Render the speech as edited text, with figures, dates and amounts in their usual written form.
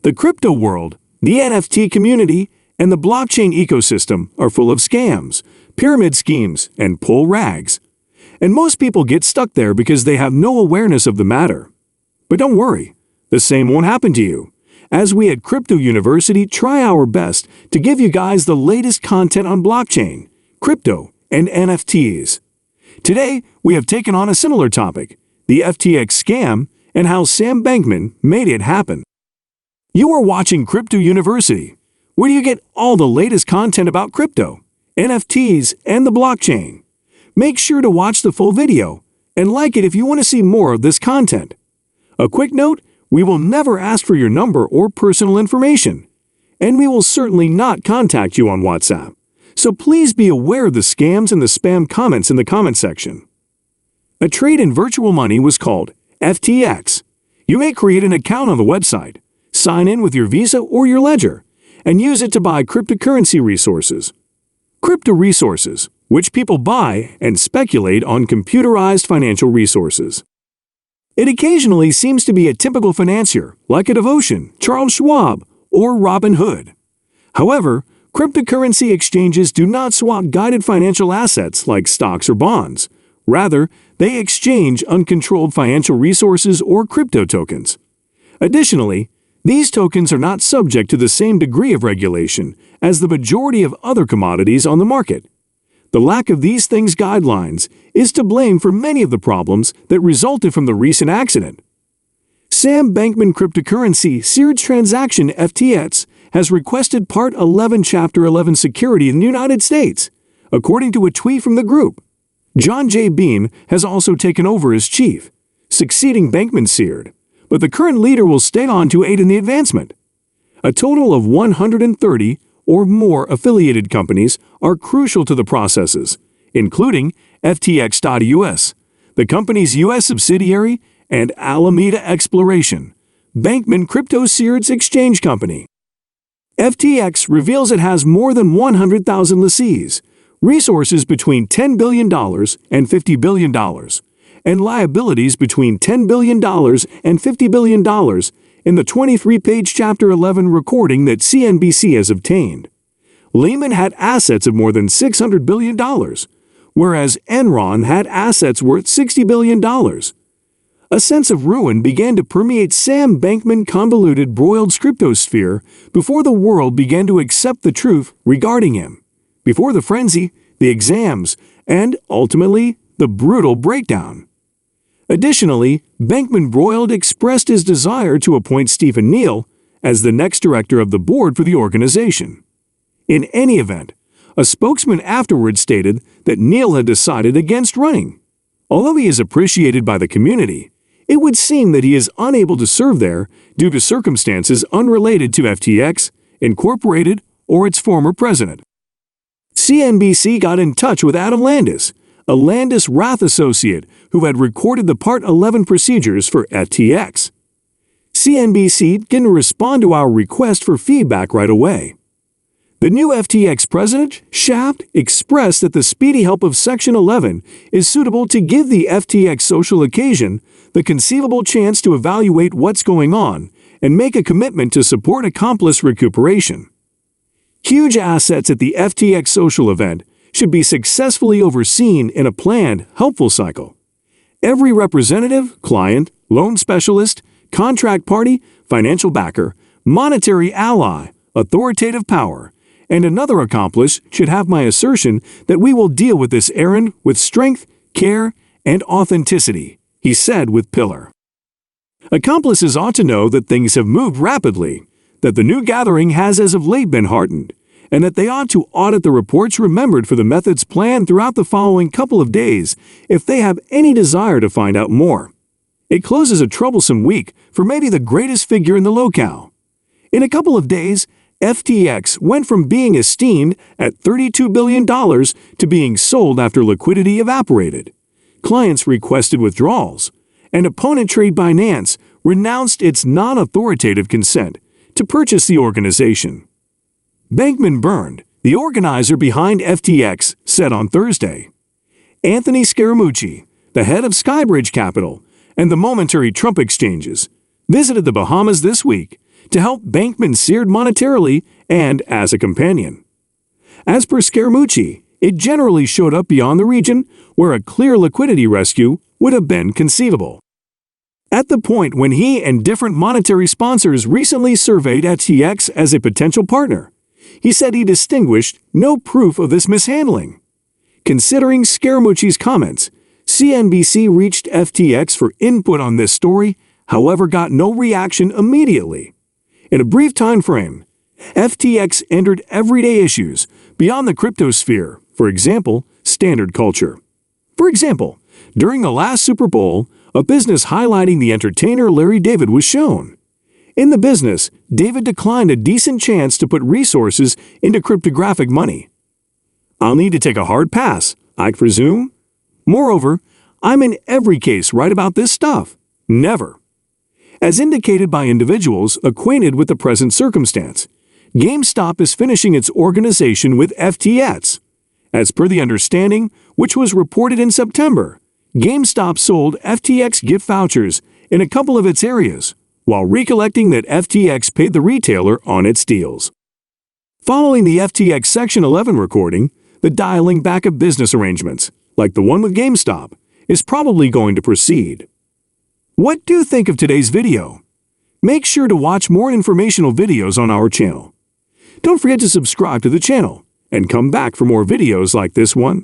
The crypto world, the NFT community, and the blockchain ecosystem are full of scams, pyramid schemes, and pull rags. And most people get stuck there because they have no awareness of the matter. But don't worry, the same won't happen to you, as we at Crypto University try our best to give you guys the latest content on blockchain, crypto, and NFTs. Today, we have taken on a similar topic, the FTX scam and how Sam Bankman made it happen. You are watching Crypto University, where you get all the latest content about crypto, NFTs, and the blockchain. Make sure to watch the full video and like it if you want to see more of this content. A quick note, we will never ask for your number or personal information, and we will certainly not contact you on WhatsApp. So please be aware of the scams and the spam comments in the comment section. A trade in virtual money was called FTX. You may create an account on the website, sign in with your Visa or your Ledger, and use it to buy cryptocurrency resources. Crypto resources, which people buy and speculate on computerized financial resources. It occasionally seems to be a typical financier, like a Devotion, Charles Schwab, or Robinhood. However, cryptocurrency exchanges do not swap guided financial assets like stocks or bonds. Rather, they exchange uncontrolled financial resources or crypto tokens. Additionally, these tokens are not subject to the same degree of regulation as the majority of other commodities on the market. The lack of these things guidelines is to blame for many of the problems that resulted from the recent accident. Sam Bankman cryptocurrency series transaction FTX has requested Part 11 Chapter 11 security in the United States, according to a tweet from the group. John J. Bean has also taken over as chief, succeeding Bankman-Fried, but the current leader will stay on to aid in the advancement. A total of 130 or more affiliated companies are crucial to the processes, including FTX.US, the company's U.S. subsidiary, and Alameda Exploration, Bankman Crypto Series Exchange Company. FTX reveals it has more than 100,000 lessees, resources between $10 billion and $50 billion, and liabilities between $10 billion and $50 billion in the 23-page Chapter 11 recording that CNBC has obtained. Lehman had assets of more than $600 billion, whereas Enron had assets worth $60 billion. A sense of ruin began to permeate Sam Bankman convoluted broiled cryptosphere before the world began to accept the truth regarding him, before the frenzy, the exams, and, ultimately, the brutal breakdown. Additionally, Bankman-Fried expressed his desire to appoint Stephen Neal as the next director of the board for the organization. In any event, a spokesman afterwards stated that Neal had decided against running. Although he is appreciated by the community, it would seem that he is unable to serve there due to circumstances unrelated to FTX, Incorporated, or its former president. CNBC got in touch with Adam Landis, a Landis Rath associate who had recorded the Part 11 procedures for FTX. CNBC didn't respond to our request for feedback right away. The new FTX president, Shaft, expressed that the speedy help of Section 11 is suitable to give the FTX social occasion the conceivable chance to evaluate what's going on and make a commitment to support accomplice recuperation. Huge assets at the FTX social event should be successfully overseen in a planned, helpful cycle. Every representative, client, loan specialist, contract party, financial backer, monetary ally, authoritative power, and another accomplice should have my assertion that we will deal with this errand with strength, care, and authenticity, he said with Pillar. Accomplices ought to know that things have moved rapidly, that the new gathering has as of late been hardened, and that they ought to audit the reports remembered for the methods planned throughout the following couple of days if they have any desire to find out more. It closes a troublesome week for maybe the greatest figure in the locale. In a couple of days, FTX went from being esteemed at $32 billion to being sold after liquidity evaporated. Clients requested withdrawals, and opponent trade Binance renounced its non-authoritative consent to purchase the organization. Bankman-Fried, the organizer behind FTX, said on Thursday. Anthony Scaramucci, the head of Skybridge Capital and the momentary Trump exchanges, visited the Bahamas this week to help Bankman seared monetarily and as a companion. As per Scaramucci, it generally showed up beyond the region where a clear liquidity rescue would have been conceivable. At the point when he and different monetary sponsors recently surveyed FTX as a potential partner, he said he distinguished no proof of this mishandling. Considering Scaramucci's comments, CNBC reached FTX for input on this story, however got no reaction immediately. In a brief time frame, FTX entered everyday issues beyond the cryptosphere, for example, standard culture. For example, during the last Super Bowl, a business highlighting the entertainer Larry David was shown. In the business, David declined a decent chance to put resources into cryptographic money. I'll need to take a hard pass, I presume. Moreover, I'm in every case right about this stuff. Never. As indicated by individuals acquainted with the present circumstance, GameStop is finishing its organization with FTX. As per the understanding, which was reported in September, GameStop sold FTX gift vouchers in a couple of its areas, while recollecting that FTX paid the retailer on its deals. Following the FTX Section 11 recording, the dialing back of business arrangements, like the one with GameStop, is probably going to proceed. What do you think of today's video? Make sure to watch more informational videos on our channel. Don't forget to subscribe to the channel and come back for more videos like this one.